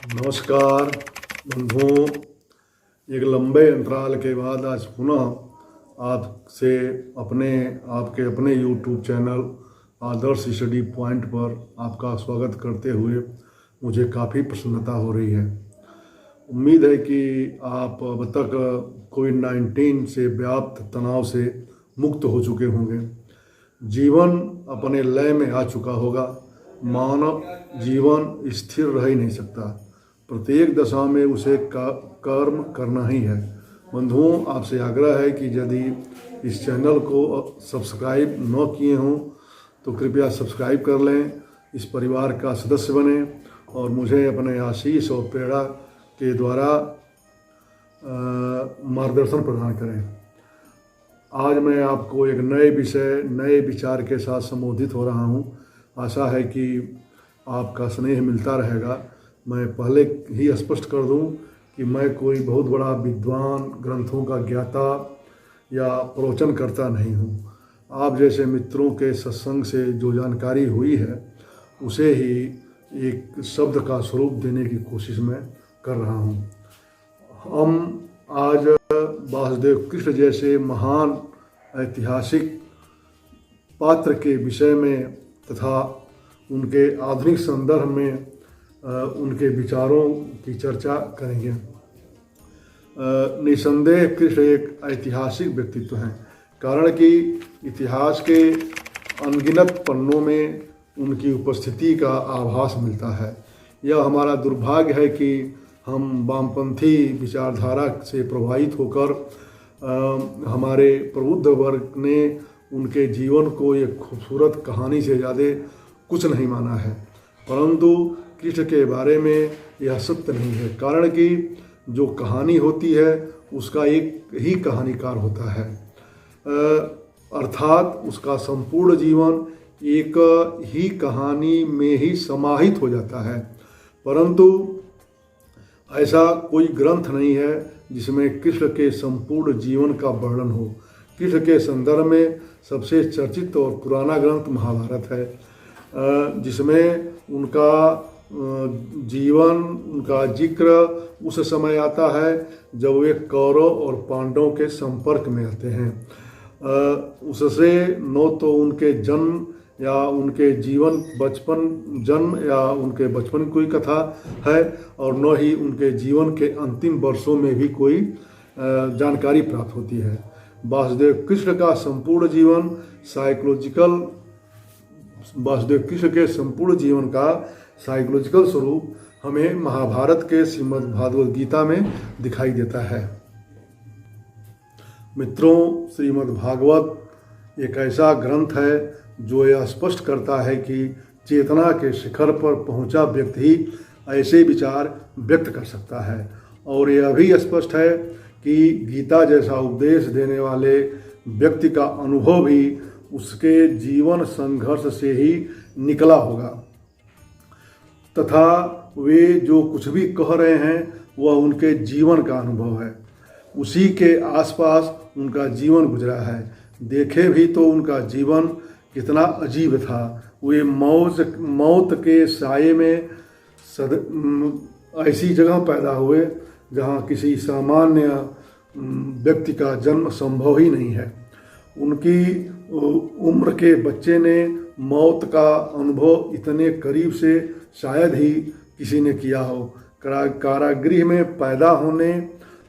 नमस्कार बंधुओं। एक लंबे अंतराल के बाद आज पुनः आपसे आपके अपने YouTube चैनल आदर्श स्टडी पॉइंट पर आपका स्वागत करते हुए मुझे काफ़ी प्रसन्नता हो रही है। उम्मीद है कि आप अब तक कोविड-19 से व्याप्त तनाव से मुक्त हो चुके होंगे। जीवन अपने लय में आ चुका होगा। मानव जीवन स्थिर रह ही नहीं सकता। प्रत्येक दशा में उसे कर्म करना ही है। बंधुओं, आपसे आग्रह है कि यदि इस चैनल को सब्सक्राइब न किए हों तो कृपया सब्सक्राइब कर लें, इस परिवार का सदस्य बने और मुझे अपने आशीष और प्रेरणा के द्वारा मार्गदर्शन प्रदान करें। आज मैं आपको एक नए विषय, नए विचार के साथ संबोधित हो रहा हूँ। आशा है कि आपका स्नेह मिलता रहेगा। मैं पहले ही स्पष्ट कर दूं कि मैं कोई बहुत बड़ा विद्वान, ग्रंथों का ज्ञाता या प्रवचनकर्ता नहीं हूँ। आप जैसे मित्रों के सत्संग से जो जानकारी हुई है उसे ही एक शब्द का स्वरूप देने की कोशिश मैं कर रहा हूँ। हम आज वासुदेव कृष्ण जैसे महान ऐतिहासिक पात्र के विषय में तथा उनके आधुनिक संदर्भ में उनके विचारों की चर्चा करेंगे। निसंदेह कृष्ण एक ऐतिहासिक व्यक्तित्व हैं, कारण कि इतिहास के अनगिनत पन्नों में उनकी उपस्थिति का आभास मिलता है। यह हमारा दुर्भाग्य है कि हम वामपंथी विचारधारा से प्रभावित होकर हमारे प्रबुद्ध वर्ग ने उनके जीवन को एक खूबसूरत कहानी से ज़्यादा कुछ नहीं माना है। परंतु कृष्ण के बारे में यह सत्य नहीं है, कारण कि जो कहानी होती है उसका एक ही कहानीकार होता है, अर्थात उसका संपूर्ण जीवन एक ही कहानी में ही समाहित हो जाता है। परंतु ऐसा कोई ग्रंथ नहीं है जिसमें कृष्ण के संपूर्ण जीवन का वर्णन हो। कृष्ण के संदर्भ में सबसे चर्चित और पुराना ग्रंथ महाभारत है, जिसमें उनका जीवन, उनका जिक्र उस समय आता है जब वे कौरव और पांडवों के संपर्क में आते हैं। उससे न तो उनके जन्म या उनके जन्म या उनके बचपन की कोई कथा है और न ही उनके जीवन के अंतिम वर्षों में भी कोई जानकारी प्राप्त होती है। वासुदेव कृष्ण का संपूर्ण जीवन वासुदेव कृष्ण के संपूर्ण जीवन का साइकोलॉजिकल स्वरूप हमें महाभारत के श्रीमद् भागवत गीता में दिखाई देता है। मित्रों, श्रीमद् भागवत एक ऐसा ग्रंथ है जो यह स्पष्ट करता है कि चेतना के शिखर पर पहुंचा व्यक्ति ही ऐसे विचार व्यक्त कर सकता है। और यह भी स्पष्ट है कि गीता जैसा उपदेश देने वाले व्यक्ति का अनुभव भी उसके जीवन संघर्ष से ही निकला होगा, तथा वे जो कुछ भी कह रहे हैं वह उनके जीवन का अनुभव है। उसी के आसपास उनका जीवन गुजरा है। देखे भी तो उनका जीवन कितना अजीब था। वे मौत के साये में ऐसी जगह पैदा हुए जहाँ किसी सामान्य व्यक्ति का जन्म संभव ही नहीं है। उनकी उम्र के बच्चे ने मौत का अनुभव इतने करीब से शायद ही किसी ने किया हो। कारागृह में पैदा होने,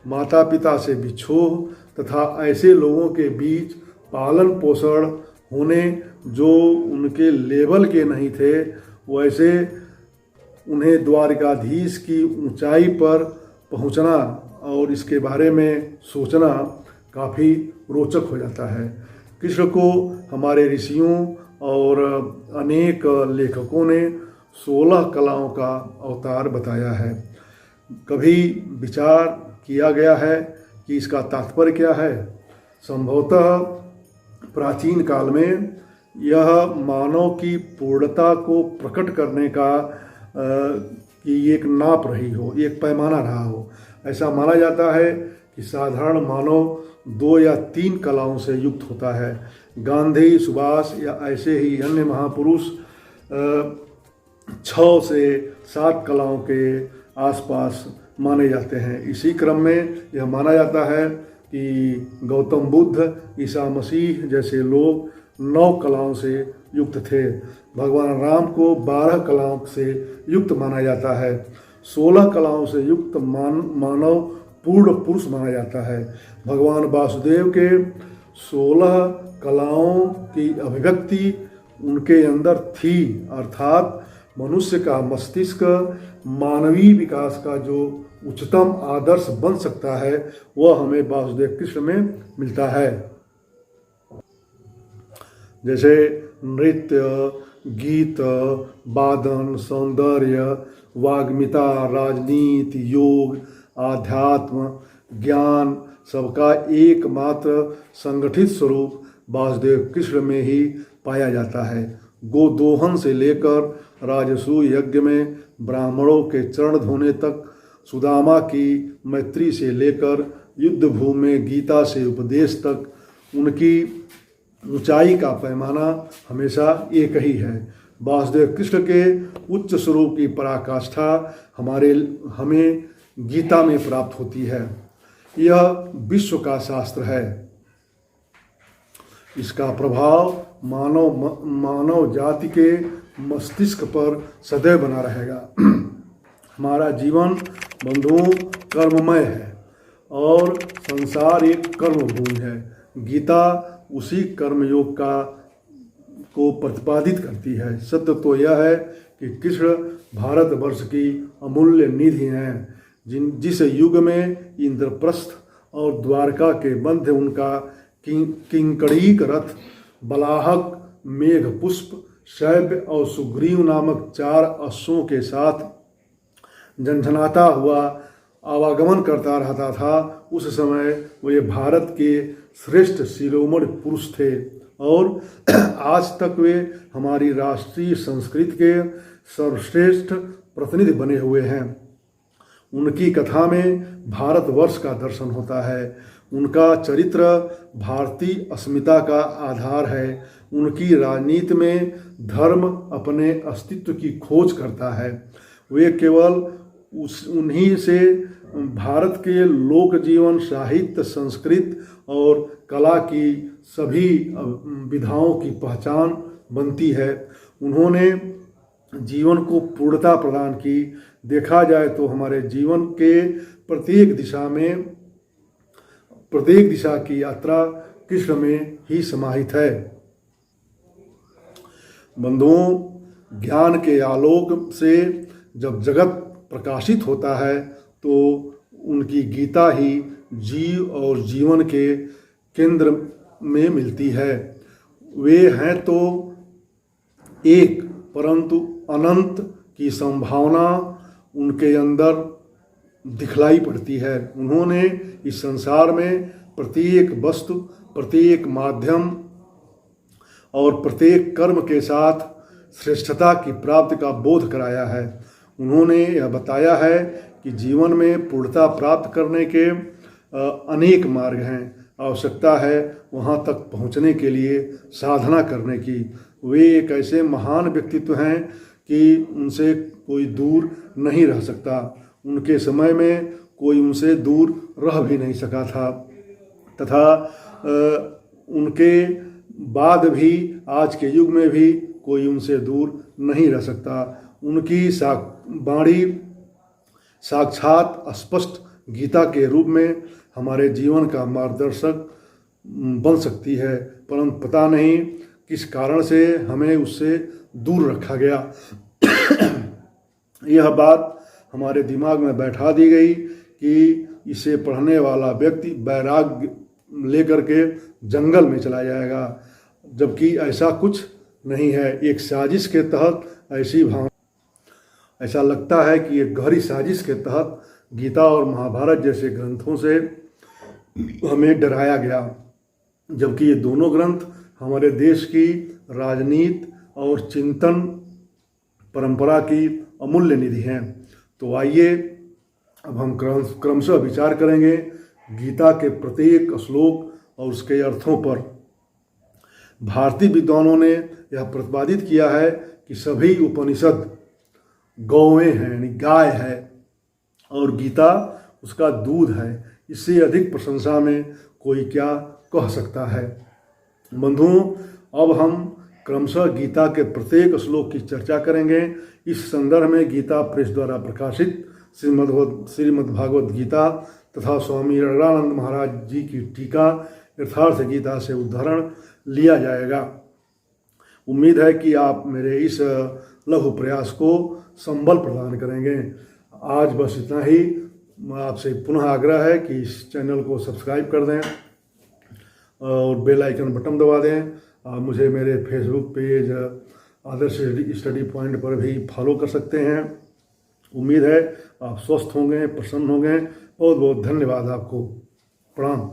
माता पिता से बिछोह तथा ऐसे लोगों के बीच पालन पोषण होने जो उनके लेवल के नहीं थे, वैसे उन्हें द्वारकाधीश की ऊंचाई पर पहुंचना और इसके बारे में सोचना काफ़ी रोचक हो जाता है। कृष्ण को हमारे ऋषियों और अनेक लेखकों ने 16 कलाओं का अवतार बताया है। कभी विचार किया गया है कि इसका तात्पर्य क्या है? संभवतः प्राचीन काल में यह मानव की पूर्णता को प्रकट करने का कि एक नाप रही हो, एक पैमाना रहा हो। ऐसा माना जाता है कि साधारण मानव 2 या 3 कलाओं से युक्त होता है। गांधी, सुभाष या ऐसे ही अन्य महापुरुष 6 से 7 कलाओं के आसपास माने जाते हैं। इसी क्रम में यह माना जाता है कि गौतम बुद्ध, ईसा मसीह जैसे लोग 9 कलाओं से युक्त थे। भगवान राम को 12 कलाओं से युक्त माना जाता है। 16 कलाओं से युक्त मानव पूर्ण पुरुष माना जाता है। भगवान वासुदेव के 16 कलाओं की अभिव्यक्ति उनके अंदर थी, अर्थात मनुष्य का मस्तिष्क मानवीय विकास का जो उच्चतम आदर्श बन सकता है वह हमें वासुदेव कृष्ण में मिलता है। जैसे नृत्य, गीत, वादन, सौंदर्य, वाग्मिता, राजनीति, योग, आध्यात्म, ज्ञान सबका एकमात्र संगठित स्वरूप वासुदेव कृष्ण में ही पाया जाता है। गोदोहन से लेकर राजसूय यज्ञ में ब्राह्मणों के चरण धोने तक, सुदामा की मैत्री से लेकर युद्ध भूमि में गीता से उपदेश तक, उनकी ऊंचाई का पैमाना हमेशा एक ही है। वासुदेव कृष्ण के उच्च स्वरूप की पराकाष्ठा हमें गीता में प्राप्त होती है। यह विश्व का शास्त्र है। इसका प्रभाव मानव जाति के मस्तिष्क पर सदैव बना रहेगा। हमारा जीवन बंधुओं कर्ममय है और संसार एक कर्मभूमि है। गीता उसी कर्मयोग को प्रतिपादित करती है। सत्य तो यह है कि कृष्ण भारतवर्ष की अमूल्य निधि हैं। जिस युग में इंद्रप्रस्थ और द्वारका के मध्य उनका किंकड़ी रथ, बलाहक, मेघपुष्प, शैव्य और सुग्रीव नामक 4 अश्वों के साथ झनझनाता हुआ आवागमन करता रहता था, उस समय वे भारत के श्रेष्ठ शिरोमणि पुरुष थे और आज तक वे हमारी राष्ट्रीय संस्कृति के सर्वश्रेष्ठ प्रतिनिधि बने हुए हैं। उनकी कथा में भारतवर्ष का दर्शन होता है। उनका चरित्र भारतीय अस्मिता का आधार है। उनकी राजनीति में धर्म अपने अस्तित्व की खोज करता है। वे केवल उन्हीं से भारत के लोक जीवन, साहित्य, संस्कृत और कला की सभी विधाओं की पहचान बनती है। उन्होंने जीवन को पूर्णता प्रदान की। देखा जाए तो हमारे जीवन के प्रत्येक दिशा की यात्रा कृष्ण में ही समाहित है। बंधुओं, ज्ञान के आलोक से जब जगत प्रकाशित होता है तो उनकी गीता ही जीव और जीवन के केंद्र में मिलती है। वे हैं तो एक, परंतु अनंत की संभावना उनके अंदर दिखलाई पड़ती है। उन्होंने इस संसार में प्रत्येक वस्तु, प्रत्येक माध्यम और प्रत्येक कर्म के साथ श्रेष्ठता की प्राप्ति का बोध कराया है। उन्होंने यह बताया है कि जीवन में पूर्णता प्राप्त करने के अनेक मार्ग हैं। आवश्यकता है वहाँ तक पहुँचने के लिए साधना करने की। वे एक ऐसे महान व्यक्तित्व हैं कि उनसे कोई दूर नहीं रह सकता। उनके समय में कोई उनसे दूर रह भी नहीं सका था तथा उनके बाद भी आज के युग में भी कोई उनसे दूर नहीं रह सकता। उनकी वाणी साक्षात स्पष्ट गीता के रूप में हमारे जीवन का मार्गदर्शक बन सकती है, परंतु पता नहीं किस कारण से हमें उससे दूर रखा गया। यह बात हमारे दिमाग में बैठा दी गई कि इसे पढ़ने वाला व्यक्ति वैराग्य लेकर के जंगल में चला जाएगा, जबकि ऐसा कुछ नहीं है। एक साजिश के तहत ऐसा लगता है कि एक गहरी साजिश के तहत गीता और महाभारत जैसे ग्रंथों से हमें डराया गया, जबकि ये दोनों ग्रंथ हमारे देश की राजनीति और चिंतन परंपरा की अमूल्य निधि हैं। तो आइए अब हम क्रमशः विचार करेंगे गीता के प्रत्येक श्लोक और उसके अर्थों पर। भारतीय विद्वानों ने यह प्रतिपादित किया है कि सभी उपनिषद गौएं हैं, यानी गाय है, और गीता उसका दूध है। इससे अधिक प्रशंसा में कोई क्या कह सकता है। बंधुओं, अब हम क्रमशः गीता के प्रत्येक श्लोक की चर्चा करेंगे। इस संदर्भ में गीता प्रेस द्वारा प्रकाशित श्रीमद्भागवत गीता तथा स्वामी रणरानंद महाराज जी की टीका यथार्थ गीता से उद्धरण लिया जाएगा। उम्मीद है कि आप मेरे इस लघु प्रयास को संबल प्रदान करेंगे। आज बस इतना ही। आपसे पुनः आग्रह है कि इस चैनल को सब्सक्राइब कर दें और बेल आइकन बटन दबा दें। मुझे मेरे फेसबुक पेज आदर्श स्टडी पॉइंट पर भी फॉलो कर सकते हैं। उम्मीद है आप स्वस्थ होंगे, प्रसन्न होंगे। बहुत बहुत धन्यवाद आपको। प्रणाम।